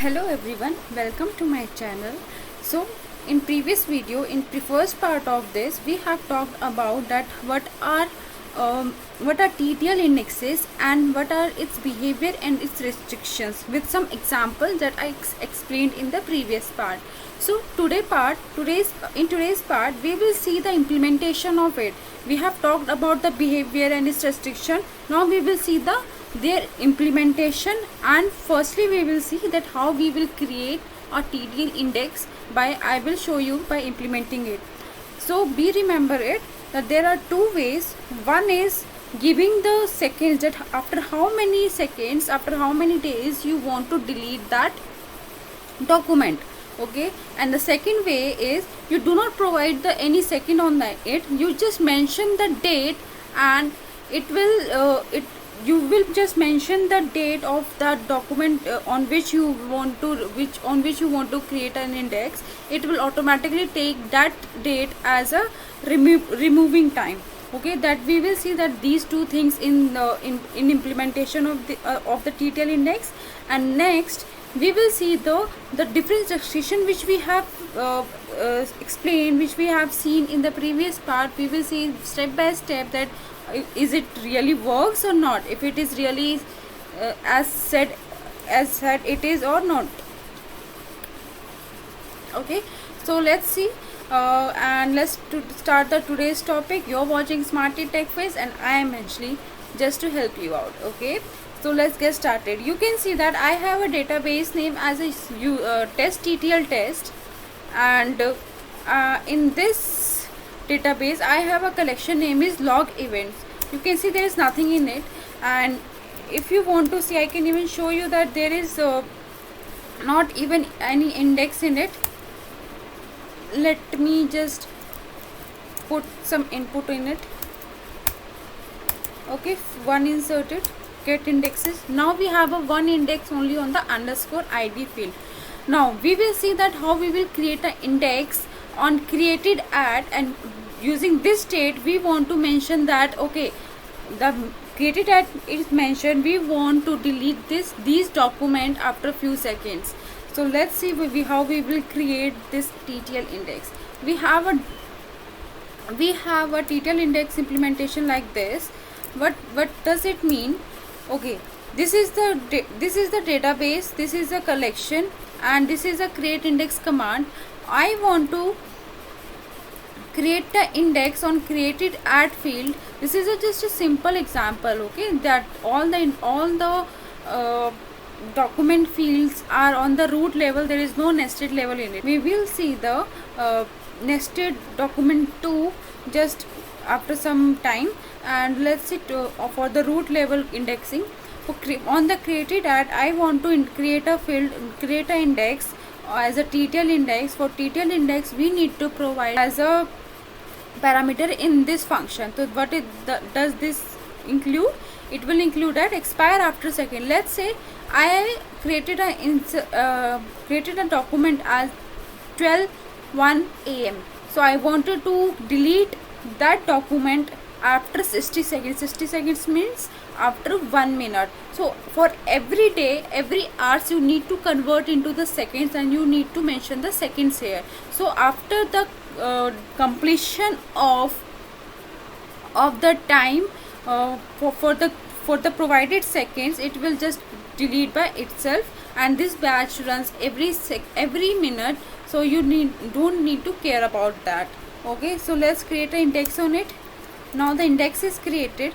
Hello everyone, welcome to my channel. So in previous video, in the first part of this, we have talked about that what are TTL indexes and what are its behavior and its restrictions with some examples that I explained in the previous part. So in today's part we will see the implementation of it. We have talked about the behavior and its restriction. Now we will see their implementation, and firstly we will see that how we will create a TTL index I will show you by implementing it. So remember it that there are two ways. One is giving the seconds, that after how many seconds, after how many days you want to delete that document. Okay, and the second way is you do not provide any second on it, you just mention the date, and you will just mention the date of that document on which you want to create an index. It will automatically take that date as a removing time. Okay, that we will see that these two things in implementation of the TTL index. And next we will see the different restriction which we have explained, which we have seen in the previous part. We will see step by step that is it really works or not, if it is really as said it is or not. Okay, so let's see and let's start today's topic. You're watching Smarty Tech Quiz and I am Anjali, just to help you out. Okay, so let's get started. You can see that I have a database name as a test TTL test, and in this database I have a collection name is log events. You can see there is nothing in it, and if you want to see I can even show you that there is not even any index in it. Let me just put some input in it. Okay, one inserted, get indexes. Now we have a one index only on the underscore id field. Now we will see that how we will create an index on created at, and using this state we want to mention that okay, the created at is mentioned, we want to delete these document after few seconds. So let's see how we will create this TTL index. We have a TTL index implementation like this. What does it mean? Okay, this is the database, this is the collection, and this is a create index command. I want to create the index on created at field. This is just a simple example. Okay, that all the document fields are on the root level, there is no nested level in it. We will see the nested document 2 just after some time, and let's see for the root level indexing. On the created at, I want to create a field, create an index as a TTL index. For TTL index we need to provide as a parameter in this function. So what does this include? It will include that expire after second. Let's say I created a document as 12:01 AM. So I wanted to delete that document after 60 seconds. 60 seconds means after 1 minute. So for every day, every hours, you need to convert into the seconds, and you need to mention the seconds here. So after the completion of the time for the provided seconds, it will just delete by itself, and this batch runs every minute, so you don't need to care about that. Okay, so let's create an index on it. Now the index is created.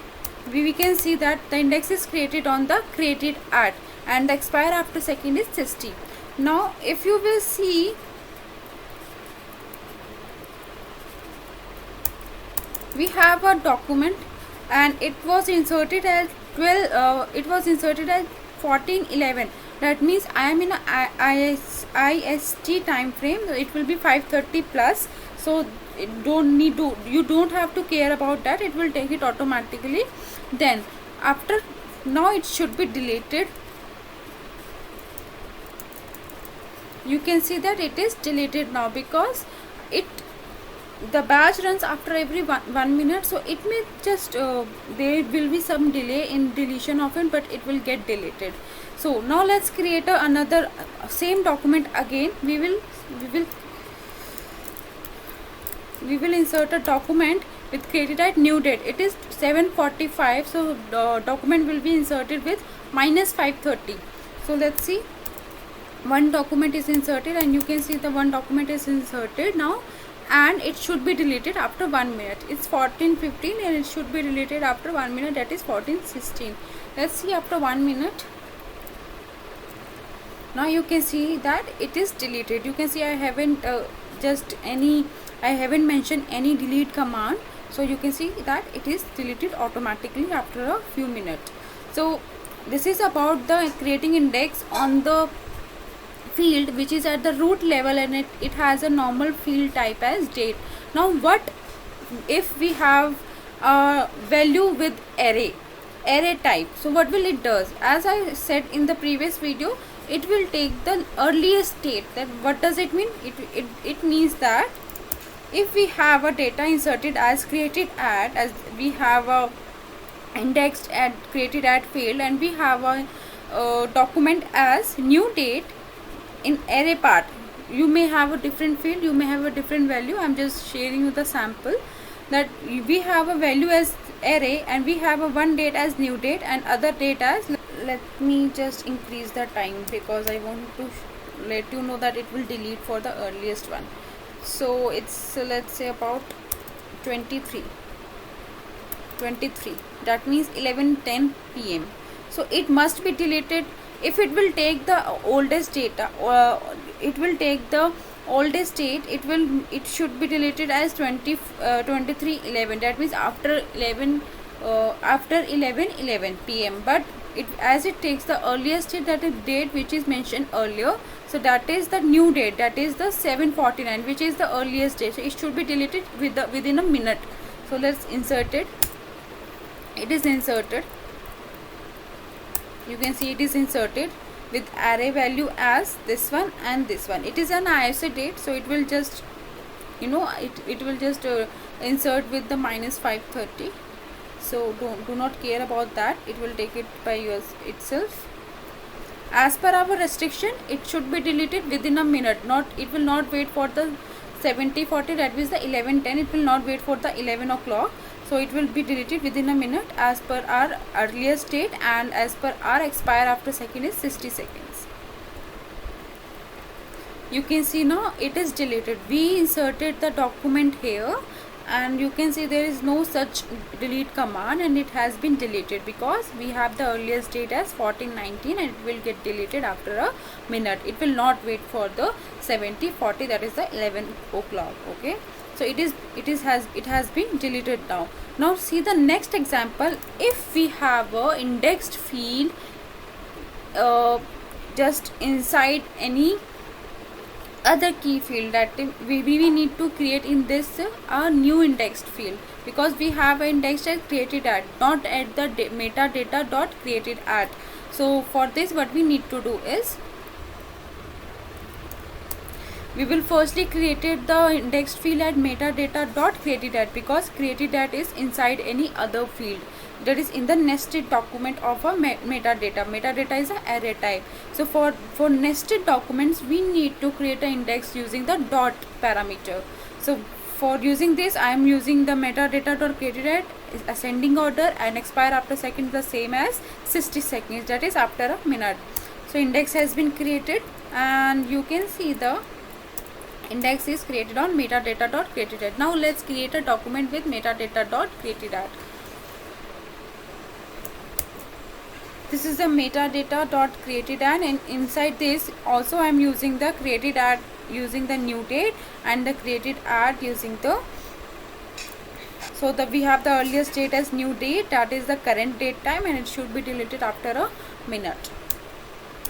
We can see that the index is created on the created at, and the expire after second is 60. Now if you will see, we have a document and it was inserted as 14:11. That means I am in a IST time frame. It will be 5:30 plus. So you don't have to care about that. It will take it automatically. Then after, now it should be deleted. You can see that it is deleted now because the batch runs after every one minute, so it may just there will be some delay in deletion of it, but it will get deleted. So now let's create another same document again. We will insert a document with created at new date. It is 7:45, so the document will be inserted with -5:30. So let's see, one document is inserted, and you can see the one document is inserted now, and it should be deleted after 1 minute. It's 14:15 and it should be deleted after 1 minute, that is 14:16. Let's see after 1 minute. Now you can see that it is deleted. You can see I haven't mentioned any delete command, so you can see that it is deleted automatically after a few minutes. So this is about the creating index on the field which is at the root level, and it has a normal field type as date. Now what if we have a value with array type? So what will it does? As I said in the previous video, it will take the earliest date. That what does it mean? It means that if we have a data inserted as created at, as we have a indexed at created at field, and we have a document as new date in array part, you may have a different field, you may have a different value. I'm just sharing you the sample that we have a value as array, and we have a one date as new date and other date as, let me just increase the time because I want to let you know that it will delete for the earliest one. So it's let's say about 23, that means 11:10 p.m. so it must be deleted. If it will take the oldest data, it will take the oldest date, it should be deleted as 23:11, that means after 11:11 p.m. but as it takes the earliest date, that is date which is mentioned earlier, so that is the new date, that is the 7:49, which is the earliest date, so it should be deleted within a minute. So let's insert it. It is inserted. You can see it is inserted with array value as this one and this one. It is an ISO date, so it will just it will just insert with the -5:30. So do not care about that, it will take it by itself. As per our restriction, it should be deleted within a minute. It will not wait for the 70:40, that means the 11:10. It will not wait for the 11 o'clock. So it will be deleted within a minute as per our earliest date, and as per our expire after second is 60 seconds. You can see now it is deleted. We inserted the document here, and you can see there is no such delete command, and it has been deleted because we have the earliest date as 14:19, and it will get deleted after a minute. It will not wait for the 70:40, that is the 11 o'clock. Okay, so it has been deleted now. Now see the next example. If we have a indexed field just inside any other key field, that we need to create in this a new indexed field, because we have an indexed as created at, not at the metadata dot created at. So for this, what we need to do is, we will firstly created the indexed field at metadata dot created at, because created at is inside any other field, that is in the nested document of a metadata. Metadata is an array type. So for nested documents, we need to create an index using the dot parameter. So for using this, I am using the metadata dot created at ascending order, and expire after second the same as 60 seconds, that is after a minute. So index has been created, and you can see the index is created on metadata dot created at. Now let's create a document with metadata dot created at. This is the metadata dot created at, and inside this also I am using the created at using the new date, and the created at using the, so that we have the earliest date as new date, that is the current date time, and it should be deleted after a minute.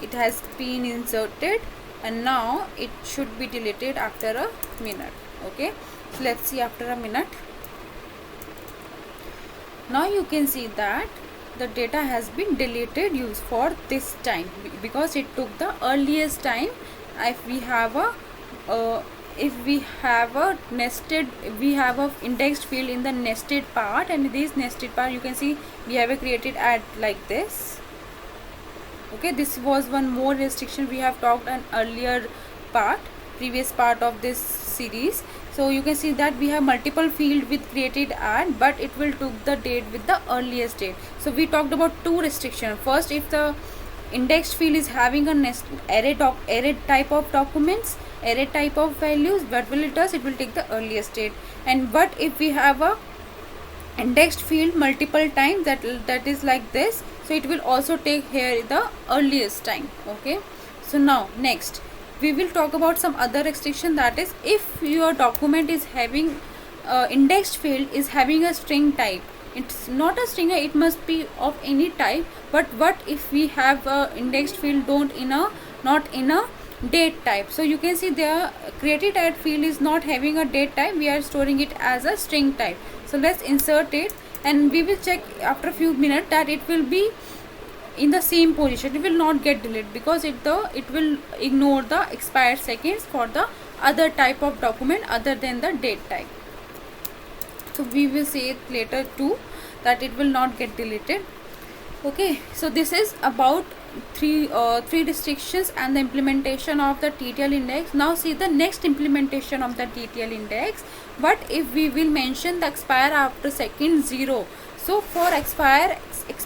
It has been inserted, and now it should be deleted after a minute. Okay, so let's see after a minute. Now you can see that the data has been deleted used for this time, because it took the earliest time. If we have a nested, we have a indexed field in the nested part, and this nested part, you can see we have a created at like this. Okay, this was one more restriction we have talked an earlier previous part of this series. So you can see that we have multiple field with created at, but it will took the date with the earliest date. So we talked about two restrictions. First, if the indexed field is having a array type of documents, array type of values, what will it does? It will take the earliest date. And what if we have a indexed field multiple times, that is like this, so it will also take here the earliest time. Okay, so now next we will talk about some other restriction, that is if your document is having indexed field is having a string type. It's not a string, it must be of any type, but what if we have a indexed field not in a date type? So you can see the created at field is not having a date type, we are storing it as a string type. So let's insert it, and we will check after a few minutes that it will be in the same position, it will not get deleted, because it will ignore the expired seconds for the other type of document other than the date type. So we will say it later too, that it will not get deleted. Okay, so this is about three restrictions and the implementation of the TTL index. Now see the next implementation of the TTL index. What if we will mention the expire after second 0? So for expire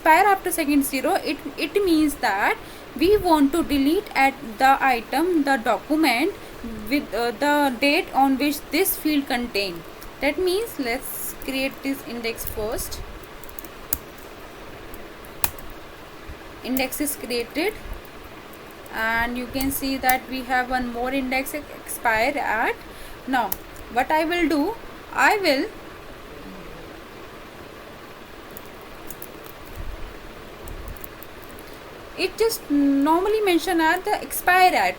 after second 0, it means that we want to delete at the item, the document with the date on which this field contain. That means let's create this index first. Index is created, and you can see that we have one more index expire at. Now what I will do, I will it just normally mention at the expire at.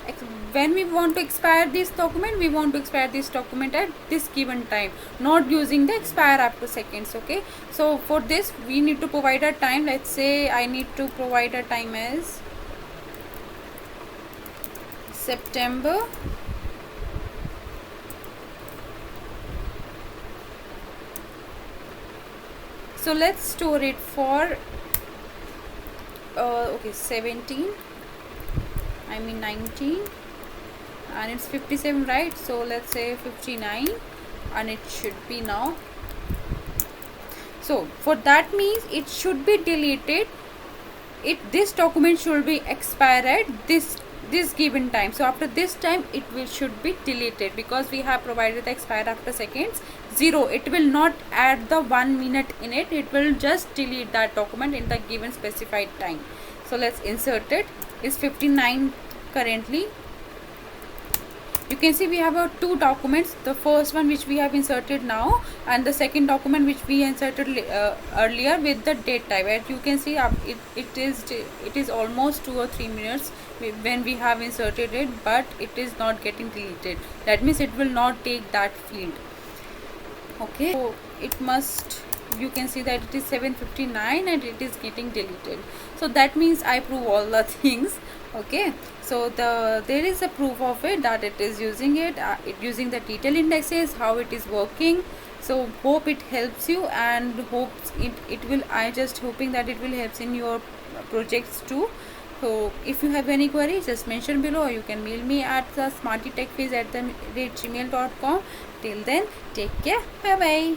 When we want to expire this document, we want to expire this document at this given time, not using the expire after seconds. Okay, so for this we need to provide a time. Let's say I need to provide a time as September so let's store it for okay 17, I mean 19, and it's 57, right? So let's say 59, and it should be now. So for that means it should be deleted, this document should be expired at this given time. So after this time it should be deleted, because we have provided the expire after seconds 0. It will not add the 1 minute in it, it will just delete that document in the given specified time. So let's insert it. It's 59 currently. You can see we have two documents, the first one which we have inserted now, and the second document which we inserted earlier with the date type. As you can see, it is almost 2 or 3 minutes when we have inserted it, but it is not getting deleted. That means it will not take that field. Okay, so it must, you can see that it is 7:59 and it is getting deleted. So that means I prove all the things. Okay, so there is a proof of it, that it is using using the TTL indexes, how it is working. So hope it helps you, and hopes it will, I just hoping that it will help in your projects too. So if you have any queries, just mention below, or you can mail me at the smartytechviz@gmail.com. Till then, take care, bye bye.